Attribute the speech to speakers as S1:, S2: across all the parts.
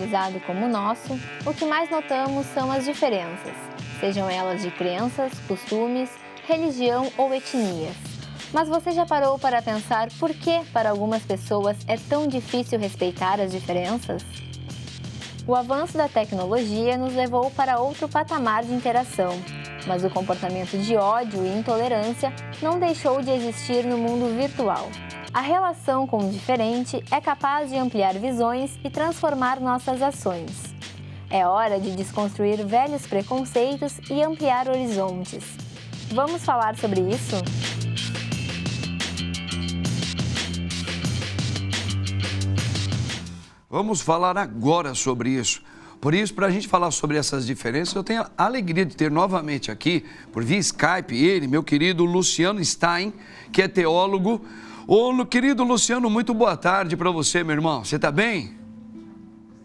S1: civilizado como o nosso, o que mais notamos são as diferenças, sejam elas de crenças, costumes, religião ou etnias. Mas você já parou para pensar por que, para algumas pessoas, é tão difícil respeitar as diferenças? O avanço da tecnologia nos levou para outro patamar de interação, mas o comportamento de ódio e intolerância não deixou de existir no mundo virtual. A relação com o diferente é capaz de ampliar visões e transformar nossas ações. É hora de desconstruir velhos preconceitos e ampliar horizontes. Vamos falar sobre isso?
S2: Vamos falar agora sobre isso. Por isso, para a gente falar sobre essas diferenças, eu tenho a alegria de ter novamente aqui, por via Skype, ele, meu querido Luciano Stein, que é teólogo. Ô, querido Luciano, muito boa tarde para você, meu irmão. Você está bem?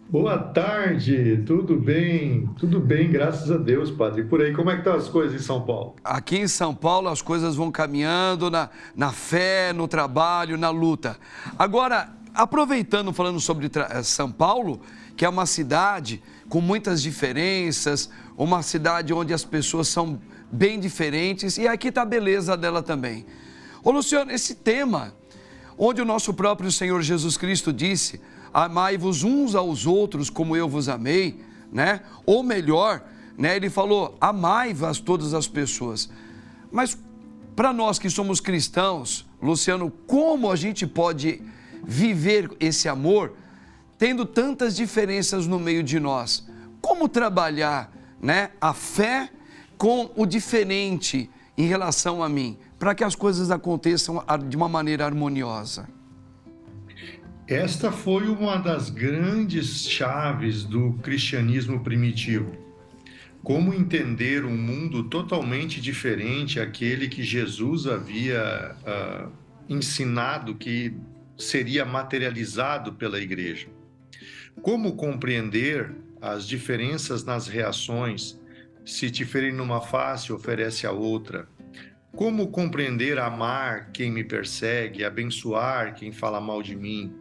S3: Boa tarde, tudo bem, graças a Deus, padre. E por aí, como é que estão as coisas em São Paulo?
S2: Aqui em São Paulo as coisas vão caminhando na fé, no trabalho, na luta. Agora, aproveitando, falando sobre São Paulo, que é uma cidade com muitas diferenças, uma cidade onde as pessoas são bem diferentes, e aqui está a beleza dela também. Ô Luciano, esse tema, onde o nosso próprio Senhor Jesus Cristo disse, amai-vos uns aos outros como eu vos amei, né? Ou melhor, né? Ele falou, amai-vos todas as pessoas. Mas para nós que somos cristãos, Luciano, como a gente pode viver esse amor, tendo tantas diferenças no meio de nós? Como trabalhar, né, a fé com o diferente em relação a mim, para que as coisas aconteçam de uma maneira harmoniosa?
S3: Esta foi uma das grandes chaves do cristianismo primitivo. Como entender um mundo totalmente diferente àquele que Jesus havia ensinado que seria materializado pela igreja. Como compreender as diferenças nas reações, se te ferem numa face, oferece a outra. Como compreender amar quem me persegue, abençoar quem fala mal de mim.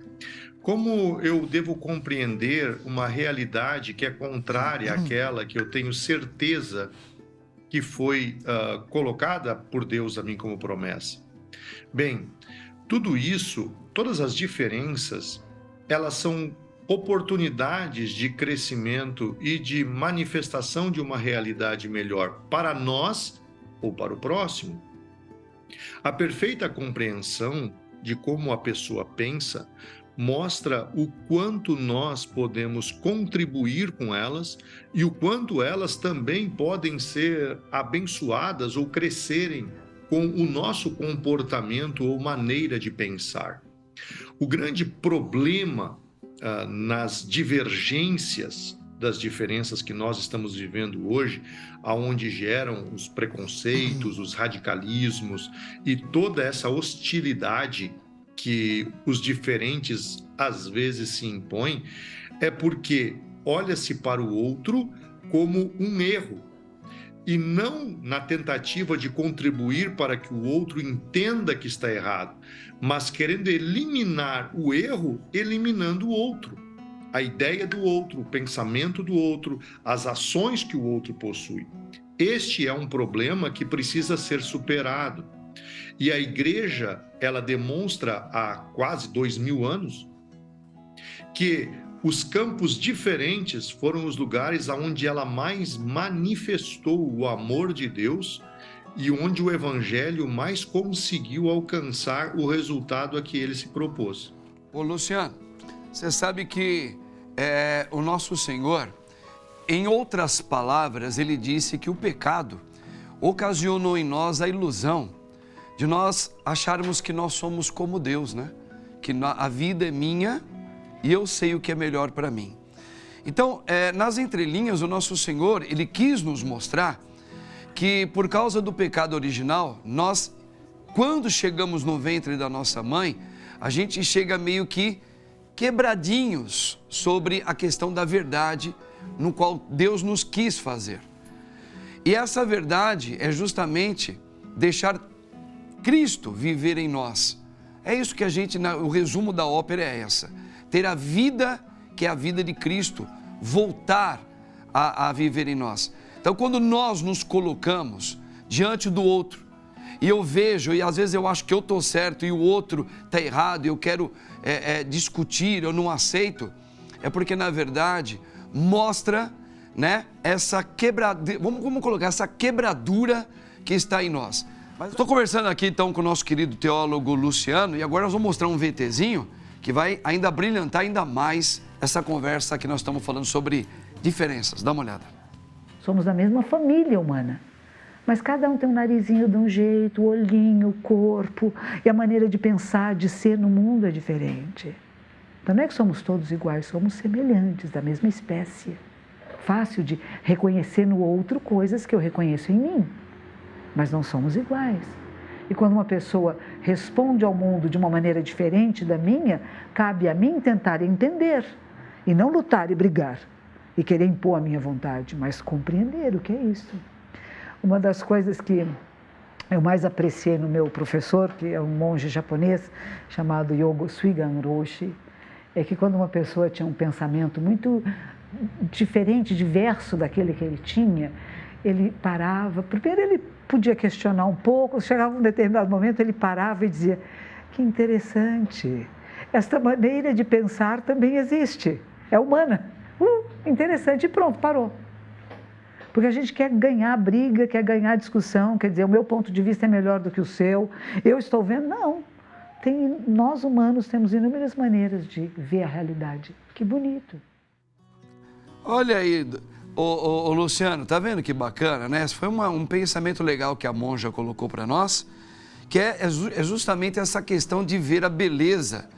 S3: Como eu devo compreender uma realidade que é contrária àquela que eu tenho certeza que foi colocada por Deus a mim como promessa. Bem, tudo isso, todas as diferenças, elas são oportunidades de crescimento e de manifestação de uma realidade melhor para nós ou para o próximo. A perfeita compreensão de como a pessoa pensa mostra o quanto nós podemos contribuir com elas e o quanto elas também podem ser abençoadas ou crescerem com o nosso comportamento ou maneira de pensar. O grande problema nas divergências das diferenças que nós estamos vivendo hoje, aonde geram os preconceitos, os radicalismos e toda essa hostilidade que os diferentes às vezes se impõem, é porque olha-se para o outro como um erro e não na tentativa de contribuir para que o outro entenda que está errado, mas querendo eliminar o erro, eliminando o outro, a ideia do outro, o pensamento do outro, as ações que o outro possui. Este é um problema que precisa ser superado. E a igreja, ela demonstra há quase 2000 anos que os campos diferentes foram os lugares onde ela mais manifestou o amor de Deus e onde o evangelho mais conseguiu alcançar o resultado a que ele se propôs.
S2: Ô Luciano, você sabe que o nosso Senhor, em outras palavras, ele disse que o pecado ocasionou em nós a ilusão de nós acharmos que nós somos como Deus, né? Que a vida é minha e eu sei o que é melhor para mim. Então, nas entrelinhas, o nosso Senhor, ele quis nos mostrar que por causa do pecado original, nós, quando chegamos no ventre da nossa mãe, a gente chega meio que quebradinhos sobre a questão da verdade no qual Deus nos quis fazer. E essa verdade é justamente deixar Cristo viver em nós. É isso que o resumo da ópera é essa. Ter a vida que é a vida de Cristo, voltar a viver em nós. Então, quando nós nos colocamos diante do outro, e eu vejo, e às vezes eu acho que eu estou certo e o outro está errado, e eu quero discutir, eu não aceito, é porque, na verdade, mostra, né, essa quebradura, vamos colocar essa quebradura que está em nós. Estou conversando aqui então com o nosso querido teólogo Luciano, e agora nós vamos mostrar um VTzinho que vai ainda brilhantar ainda mais essa conversa que nós estamos falando sobre diferenças. Dá uma olhada.
S4: Somos da mesma família humana, mas cada um tem um narizinho de um jeito, o olhinho, o corpo, e a maneira de pensar, de ser no mundo é diferente. Então não é que somos todos iguais, somos semelhantes, da mesma espécie. Fácil de reconhecer no outro coisas que eu reconheço em mim, mas não somos iguais. E quando uma pessoa responde ao mundo de uma maneira diferente da minha, cabe a mim tentar entender, e não lutar e brigar, e querer impor a minha vontade, mas compreender o que é isso. Uma das coisas que eu mais apreciei no meu professor, que é um monge japonês chamado Yogo Suigan Roshi, é que quando uma pessoa tinha um pensamento muito diferente, diverso daquele que ele tinha, ele parava, primeiro ele podia questionar um pouco, chegava um determinado momento, ele parava e dizia, que interessante, esta maneira de pensar também existe, é humana, interessante, e pronto, parou. Porque a gente quer ganhar briga, quer ganhar discussão, quer dizer, o meu ponto de vista é melhor do que o seu, eu estou vendo, não. Nós humanos temos inúmeras maneiras de ver a realidade, que bonito.
S2: Olha aí, ô Luciano, tá vendo que bacana, né? Esse foi um pensamento legal que a monja colocou para nós, que é justamente essa questão de ver a beleza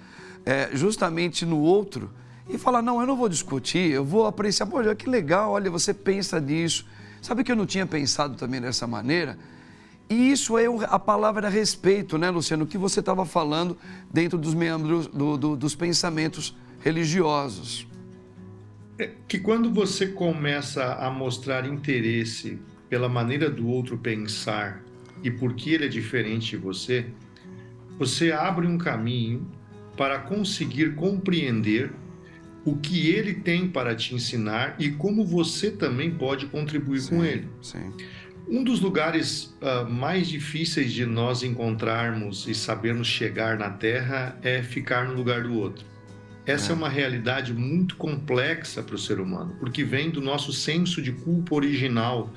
S2: justamente no outro e falar, não, eu não vou discutir, eu vou apreciar, pô, que legal, olha, você pensa nisso. Sabe que eu não tinha pensado também dessa maneira? E isso é a palavra a respeito, né, Luciano? O que você estava falando dentro dos membros dos pensamentos religiosos.
S3: Que quando você começa a mostrar interesse pela maneira do outro pensar e por que ele é diferente de você, você abre um caminho para conseguir compreender o que ele tem para te ensinar e como você também pode contribuir com ele.
S2: Sim.
S3: Um dos lugares mais difíceis de nós encontrarmos e sabermos chegar na Terra é ficar no lugar do outro. Essa é uma realidade muito complexa para o ser humano, porque vem do nosso senso de culpa original,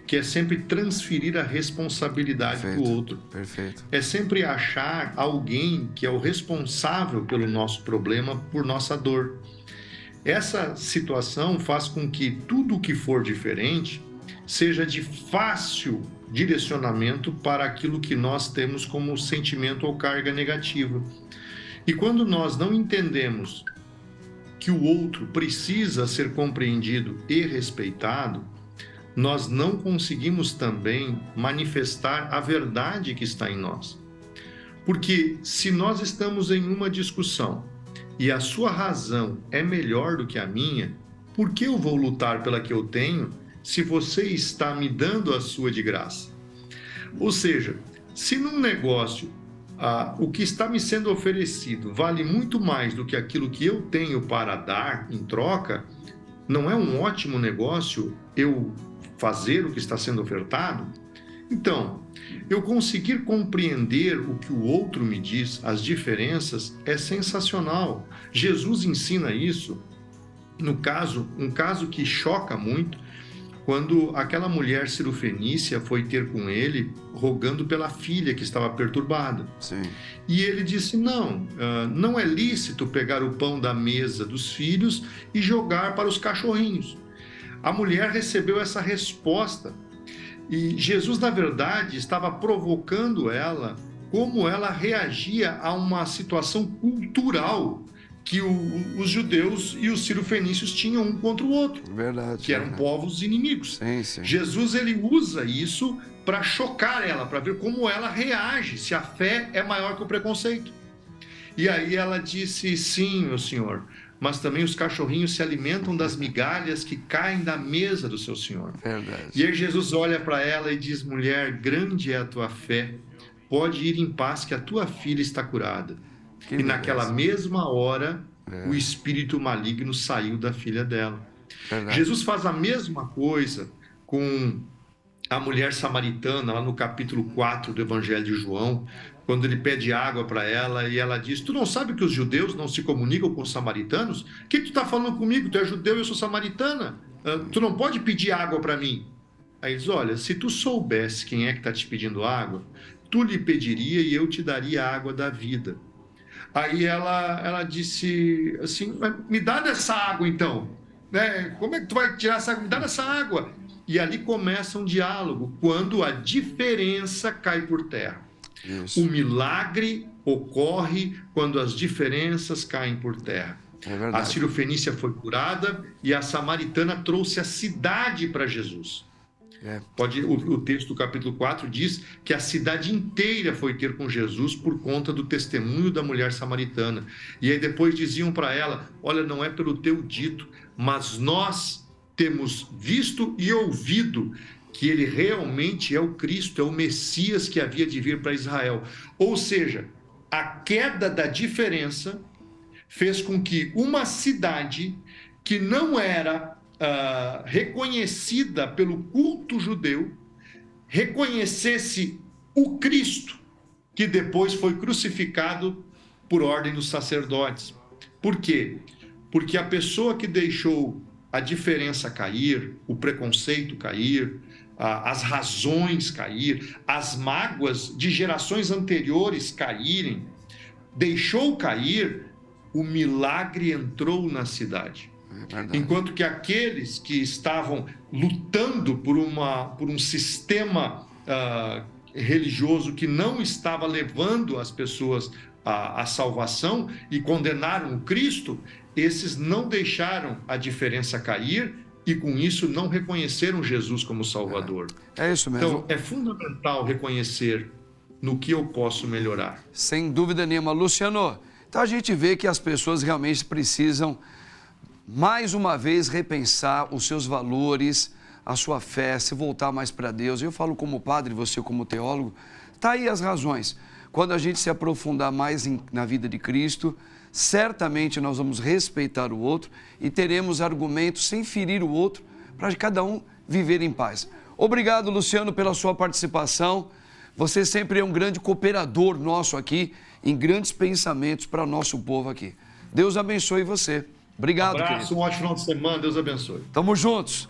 S3: que é sempre transferir a responsabilidade do outro.
S2: Perfeito.
S3: É sempre achar alguém que é o responsável pelo nosso problema, por nossa dor. Essa situação faz com que tudo o que for diferente seja de fácil direcionamento para aquilo que nós temos como sentimento ou carga negativa. E quando nós não entendemos que o outro precisa ser compreendido e respeitado, nós não conseguimos também manifestar a verdade que está em nós. Porque se nós estamos em uma discussão e a sua razão é melhor do que a minha, por que eu vou lutar pela que eu tenho se você está me dando a sua de graça? Ou seja, se num negócio o que está me sendo oferecido vale muito mais do que aquilo que eu tenho para dar em troca, não é um ótimo negócio eu fazer o que está sendo ofertado? Então, eu conseguir compreender o que o outro me diz, as diferenças, é sensacional. Jesus ensina isso. No caso, um caso que choca muito, quando aquela mulher cirofenícia foi ter com ele, rogando pela filha que estava perturbada.
S2: Sim.
S3: E ele disse, não é lícito pegar o pão da mesa dos filhos e jogar para os cachorrinhos. A mulher recebeu essa resposta e Jesus, na verdade, estava provocando ela, como ela reagia a uma situação cultural que os judeus e os cirofenícios tinham um contra o outro.
S2: Verdade.
S3: Que eram povos inimigos.
S2: Sim.
S3: Jesus, ele usa isso para chocar ela, para ver como ela reage, se a fé é maior que o preconceito. E aí ela disse, sim, meu senhor, mas também os cachorrinhos se alimentam das migalhas que caem da mesa do seu senhor.
S2: Verdade.
S3: E aí Jesus olha para ela e diz, mulher, grande é a tua fé, pode ir em paz que a tua filha está curada. E naquela mesma hora, o espírito maligno saiu da filha dela.
S2: Verdade.
S3: Jesus faz a mesma coisa com a mulher samaritana, lá no capítulo 4 do Evangelho de João, quando ele pede água para ela e ela diz: tu não sabe que os judeus não se comunicam com os samaritanos? O que tu está falando comigo? Tu é judeu e eu sou samaritana. Tu não pode pedir água para mim. Aí ele diz: olha, se tu soubesse quem é que está te pedindo água, tu lhe pediria e eu te daria a água da vida. Aí ela disse assim: me dá dessa água então. Né? Como é que tu vai tirar essa água? Me dá dessa água. E ali começa um diálogo, quando a diferença cai por terra. Isso. O milagre ocorre quando as diferenças caem por terra. A Sírio-Fenícia foi curada e a samaritana trouxe a cidade para Jesus. O texto do capítulo 4 diz que a cidade inteira foi ter com Jesus por conta do testemunho da mulher samaritana. E aí depois diziam para ela: olha, não é pelo teu dito, mas nós temos visto e ouvido que ele realmente é o Cristo, é o Messias que havia de vir para Israel. Ou seja, a queda da diferença fez com que uma cidade que não era reconhecida pelo culto judeu reconhecesse o Cristo, que depois foi crucificado por ordem dos sacerdotes. Por quê? Porque a pessoa que deixou a diferença cair, o preconceito cair, as razões cair, as mágoas de gerações anteriores caírem, deixou cair, o milagre entrou na cidade. Enquanto que aqueles que estavam lutando por um sistema religioso que não estava levando as pessoas à salvação e condenaram o Cristo, esses não deixaram a diferença cair e, com isso, não reconheceram Jesus como Salvador.
S2: É isso mesmo.
S3: Então, é fundamental reconhecer no que eu posso melhorar.
S2: Sem dúvida nenhuma. Luciano, então a gente vê que as pessoas realmente precisam, mais uma vez, repensar os seus valores, a sua fé, se voltar mais para Deus. Eu falo como padre, você como teólogo, tá aí as razões. Quando a gente se aprofundar mais na vida de Cristo, certamente nós vamos respeitar o outro e teremos argumentos sem ferir o outro para cada um viver em paz. Obrigado, Luciano, pela sua participação. Você sempre é um grande cooperador nosso aqui, em grandes pensamentos para o nosso povo aqui. Deus abençoe você. Obrigado,
S3: abraço,
S2: querido.
S3: Um ótimo final de semana. Deus abençoe.
S2: Tamo juntos.